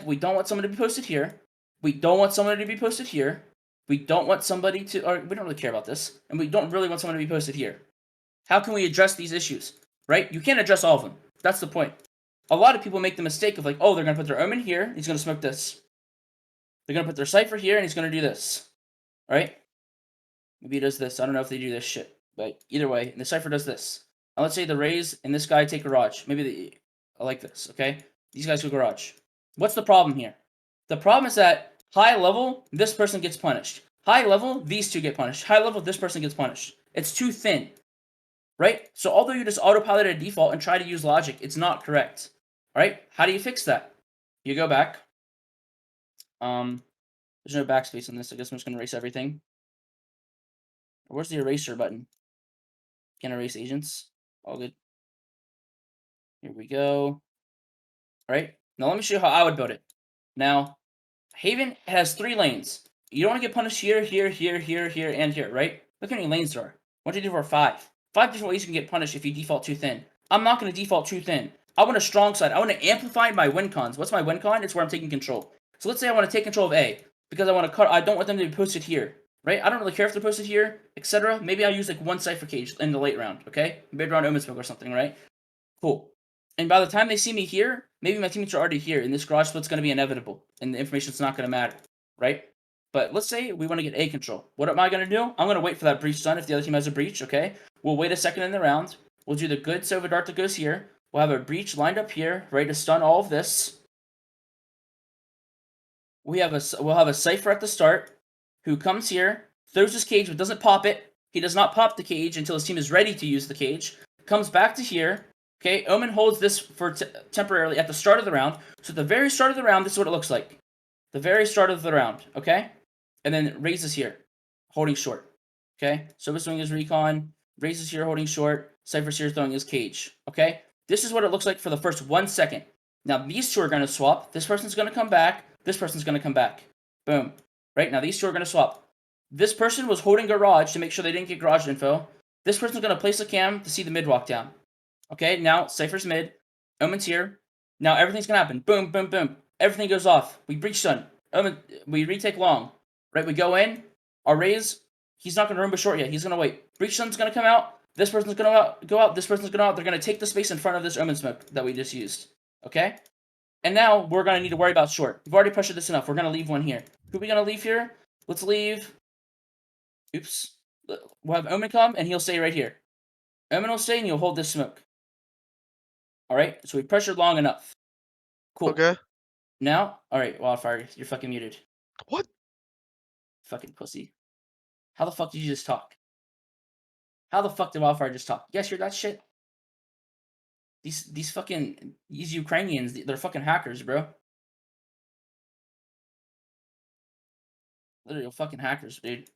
example, we don't want someone to be posted here. We don't want someone to be posted here. We don't want somebody to, or we don't really care about this, and we don't really want someone to be posted here. How can we address these issues, right? You can't address all of them. That's the point. A lot of people make the mistake of like, oh, they're going to put their omen here, he's going to smoke this. They're going to put their Cypher here, and he's going to do this, right? Maybe he does this. I don't know if they do this shit, but either way, the Cypher does this. Now let's say the Raze and this guy take Garage. Maybe I like this, okay? These guys go Garage. What's the problem here? The problem is that high level, this person gets punished. High level, these two get punished. High level, this person gets punished. It's too thin, right? So although you just autopilot a default and try to use logic, it's not correct, right? How do you fix that? You go back. There's no backspace on this. I guess I'm just going to erase everything. Where's the eraser button? Can't erase agents. All good. Here we go. All right. Now let me show you how I would build it. Now, Haven has 3 lanes. You don't want to get punished here, here, here, here, here, and here, right? Look how many lanes there are. 1, 2, 3, 4, 5. 5 different ways you can get punished if you default too thin. I'm not going to default too thin. I want a strong side. I want to amplify my win cons. What's my win con? It's where I'm taking control. So let's say I want to take control of A because I want to cut. I don't want them to be posted here, right? I don't really care if they're posted here, etc. Maybe I'll use like 1 Cypher cage in the late round, okay? Mid round Omen Smoke or something, right? Cool. And by the time they see me here, maybe my teammates are already here, and this garage split's going to be inevitable, and the information's not going to matter, right? But let's say we want to get A control. What am I going to do? I'm going to wait for that breach stun if the other team has a breach, okay? We'll wait a second in the round. We'll do the good Sova Dart that goes here. We'll have a breach lined up here, ready to stun all of this. We'll have a Cypher at the start who comes here, throws his cage but doesn't pop it. He does not pop the cage until his team is ready to use the cage. Comes back to here. Okay, Omen holds this for temporarily at the start of the round. So at the very start of the round, this is what it looks like. The very start of the round, okay? And then raises here, holding short. Okay, so he's doing his recon, raises here, holding short, Cypher's here throwing his cage. Okay, this is what it looks like for the first 1 second. Now these two are going to swap. This person's going to come back. This person's going to come back. Boom. Right, now these two are going to swap. This person was holding garage to make sure they didn't get garage info. This person's going to place a cam to see the mid walk down. Okay, now Cypher's mid. Omen's here. Now everything's going to happen. Boom, boom, boom. Everything goes off. We breach stun. Omen, we retake long. Right, we go in. Our Raze, he's not going to Roomba short yet. He's going to wait. Breach stun's going to come out. This person's going to go out. This person's going to go out. They're going to take the space in front of this Omen smoke that we just used. Okay? And now we're going to need to worry about short. We've already pressured this enough. We're going to leave one here. Who are we going to leave here? Let's leave. Oops. We'll have Omen come, and he'll stay right here. Omen will stay, and he'll hold this smoke. Alright? So we pressured long enough. Cool. Okay. Now, alright, Wildfire, you're fucking muted. What? Fucking pussy. How the fuck did you just talk? How the fuck did Wildfire just talk? You guys hear that shit? These Ukrainians, they're fucking hackers, bro. Literally fucking hackers, dude.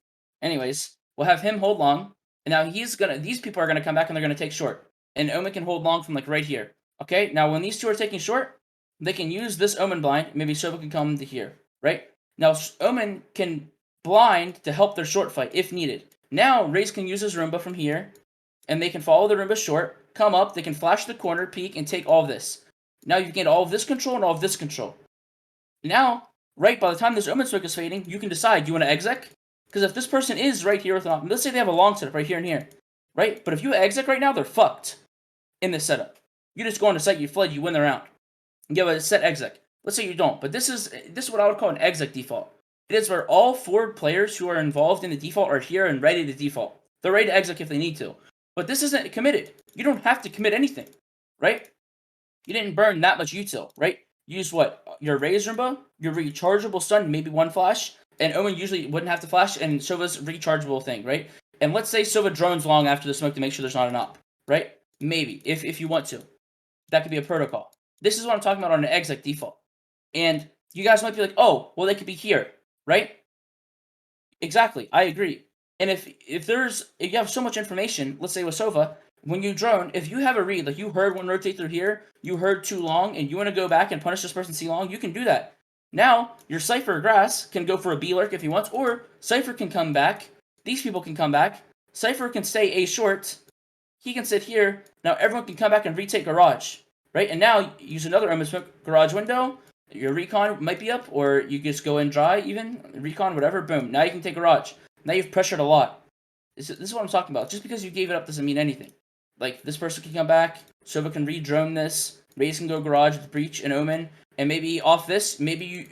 Anyways, we'll have him hold long, and now these people are gonna come back and they're gonna take short. And Omen can hold long from like right here. Okay, now when these two are taking short, they can use this Omen blind. Maybe Sova can come to here, right? Now Omen can blind to help their short fight if needed. Now Raze can use his Roomba from here, and they can follow the Roomba short, come up, they can flash the corner, peek, and take all of this. Now you've gained all of this control and all of this control. Now, right, by the time this Omen smoke is fading, you can decide, do you want to exec? Because if this person is right here with an let's say they have a long setup right here and here, right? But if you exec right now, they're fucked in this setup. You just go on the site, you fled, you win the round. You have a set exec. Let's say you don't, but this is what I would call an exec default. It is where all 4 players who are involved in the default are here and ready to default. They're ready to exec if they need to. But this isn't committed. You don't have to commit anything, right? You didn't burn that much util, right? Use what? Your Raze Roomba, your rechargeable stun, maybe 1 flash, and Omen usually wouldn't have to flash, and Sova's rechargeable thing, right? And let's say Sova drones long after the smoke to make sure there's not an op, right? Maybe, if you want to. That could be a protocol. This is what I'm talking about on an exec default. And you guys might be like, oh, well, they could be here, right? Exactly, I agree. And if you have so much information, let's say with Sova, when you drone, if you have a read, like you heard one rotate through here, you heard too long, and you want to go back and punish this person C long, you can do that. Now, your Cypher Grass can go for a B lurk if he wants, or Cypher can come back, these people can come back, Cypher can stay A short, he can sit here, now everyone can come back and retake Garage, right? And now, use another Omen Smoke Garage window, Your recon might be up, or you just go in dry, even recon, whatever. Boom. Now you can take garage. Now you've pressured a lot. This is what I'm talking about. Just because you gave it up doesn't mean anything. Like, this person can come back, Sova can re-drone this, Raze can go garage with Breach and Omen, and maybe off this, maybe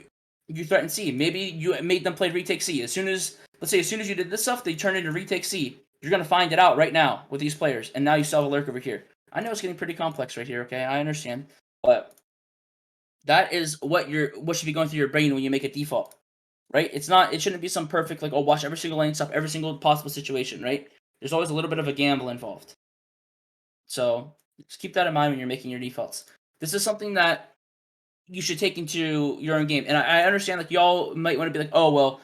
you threaten C. Maybe you made them play retake C. As soon as you did this stuff, they turn into retake C. You're gonna find it out right now with these players, and now you still have a lurk over here. I know it's getting pretty complex right here, okay? I understand. But that is what should be going through your brain when you make a default. Right? It shouldn't be some perfect, like, oh, watch every single lane stop, every single possible situation, right? There's always a little bit of a gamble involved. So just keep that in mind when you're making your defaults. This is something that you should take into your own game. And I understand, like, y'all might want to be like, oh well,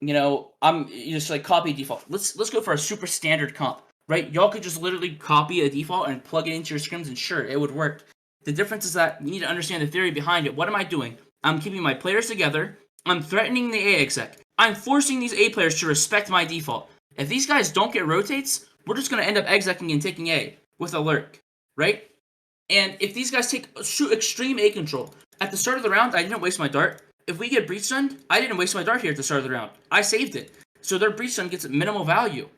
you just like copy default. Let's go for a super standard comp, right? Y'all could just literally copy a default and plug it into your scrims, and sure, it would work. The difference is that you need to understand the theory behind it. What am I doing? I'm keeping my players together. I'm threatening the A exec. I'm forcing these A players to respect my default. If these guys don't get rotates, we're just gonna end up execing and taking A with a lurk, right? And if these guys take extreme A control at the start of the round, I didn't waste my dart. If we get breach stunned, I didn't waste my dart here at the start of the round. I saved it. So their breach stun gets minimal value.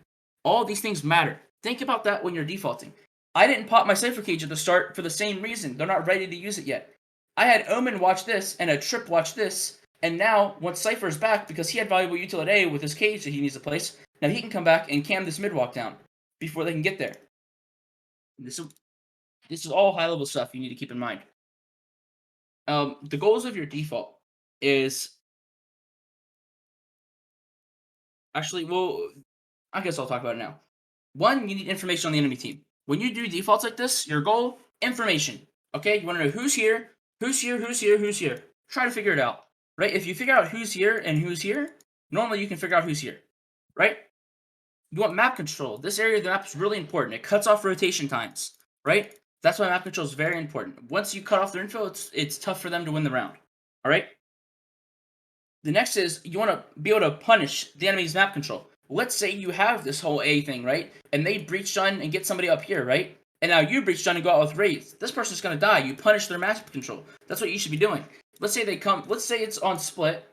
All these things matter. Think about that when you're defaulting. I didn't pop my Cypher Cage at the start for the same reason. They're not ready to use it yet. I had Omen watch this and a Trip watch this, and now once Cypher's back, because he had valuable util at A with his cage that he needs to place, now he can come back and cam this mid walk down before they can get there. This is all high level stuff you need to keep in mind. The goals of your default is actually, well, I guess I'll talk about it now. One, you need information on the enemy team. When you do defaults like this, your goal, information. Okay, you want to know who's here, who's here, who's here, who's here. Try to figure it out, right? If you figure out who's here and who's here, normally you can figure out who's here, right? You want map control. This area of the map is really important. It cuts off rotation times, right? That's why map control is very important. Once you cut off their info, it's tough for them to win the round. All right. The next is you want to be able to punish the enemy's map control. Let's say you have this whole A thing, right? And they breach stun and get somebody up here, right? And now you breach stun and go out with Wraith. This person's gonna die. You punish their map control. That's what you should be doing. Let's say they come. Let's say it's on split.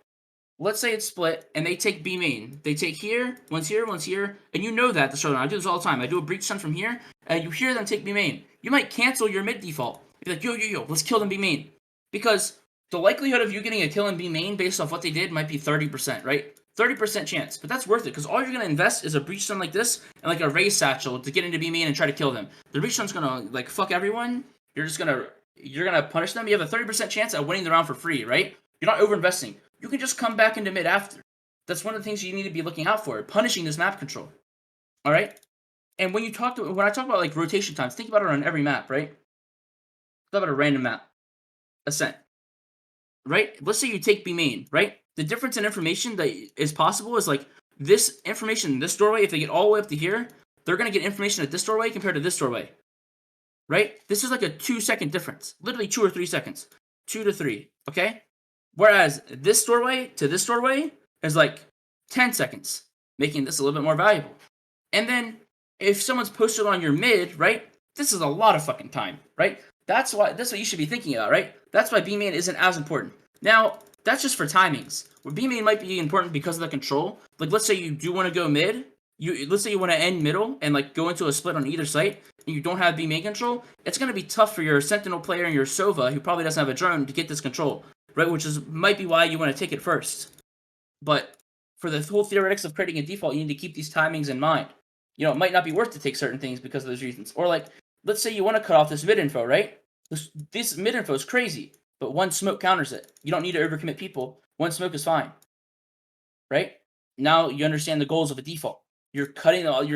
Let's say it's split and they take B main. They take here, one's here, and you know that the start. I do this all the time. I do a breach stun from here, and you hear them take B main. You might cancel your mid default. You're like, yo, let's kill them B main. Because the likelihood of you getting a kill in B main based off what they did might be 30%, right? 30% chance. But that's worth it, because all you're gonna invest is a breach stun like this and like a Raze satchel to get into B main and try to kill them. The breach stun's gonna like fuck everyone. You're gonna punish them. You have a 30% chance at winning the round for free, right? You're not over investing. You can just come back into mid after. That's one of the things you need to be looking out for, punishing this map control. All right? And when I talk about like rotation times, think about it on every map, right? Think about a random map. Ascent. Right? Let's say you take B main, right? The difference in information that is possible is like this information, this doorway, if they get all the way up to here, they're gonna get information at this doorway compared to this doorway. Right? This is like a 2-second difference. Literally 2 or 3 seconds. 2 to 3. Okay? Whereas this doorway to this doorway is like 10 seconds, making this a little bit more valuable. And then if someone's posted on your mid, right, this is a lot of fucking time, right? That's what you should be thinking about, right? That's why B main isn't as important. Now, that's just for timings. Where B main might be important because of the control. Like, let's say you do want to go mid. Let's say you want to end middle and like go into a split on either site, and you don't have B main control. It's gonna be tough for your Sentinel player and your Sova, who probably doesn't have a drone, to get this control, right? Which might be why you want to take it first. But for the whole theoretics of creating a default, you need to keep these timings in mind. It might not be worth to take certain things because of those reasons. Or like, let's say you want to cut off this mid info, right? This mid info is crazy, but one smoke counters it. You don't need to overcommit people. One smoke is fine, right? Now you understand the goals of a default. You're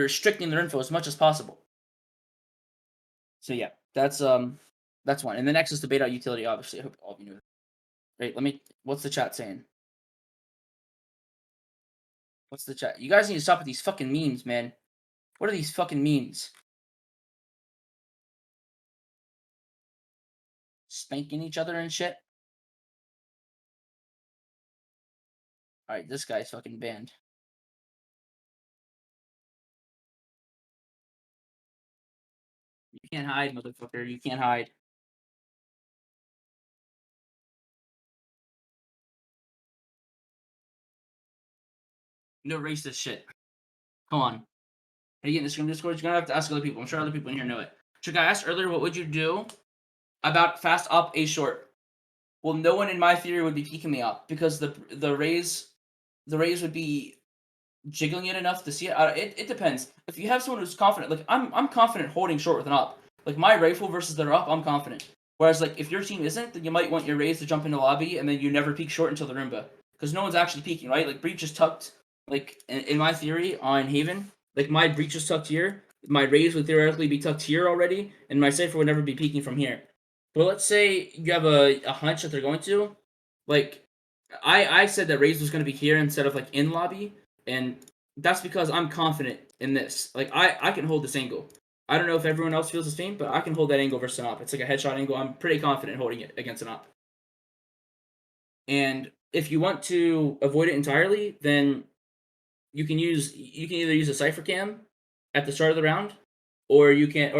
restricting their info as much as possible. So yeah, that's one. And the next is to bait out utility. Obviously, I hope all of you know that. Right? What's the chat saying? What's the chat? You guys need to stop with these fucking memes, man. What are these fucking memes? Spanking each other and shit? Alright, this guy's fucking banned. You can't hide, motherfucker. You can't hide. No racist shit. Come on. Are you getting this from Discord? You're gonna have to ask other people. I'm sure other people in here know it. Trick, I asked earlier, what would you do about fast up A short? Well, no one in my theory would be peeking me up because the rays would be jiggling it enough to see it. It depends. If you have someone who's confident, like I'm confident holding short with an up. Like my rifle versus their up, I'm confident. Whereas like if your team isn't, then you might want your rays to jump into lobby and then you never peek short until the Roomba because no one's actually peeking, right? Like breach is tucked. Like in my theory on Haven, like my breach is tucked here. My rays would theoretically be tucked here already, and my cipher would never be peeking from here. But let's say you have a hunch that they're going to, like I said that rays was going to be here instead of like in lobby, and that's because I'm confident in this. Like I can hold this angle. I don't know if everyone else feels the same, but I can hold that angle versus an op. It's like a headshot angle. I'm pretty confident holding it against an op. And if you want to avoid it entirely, then you can either use a cipher cam at the start of the round, or you can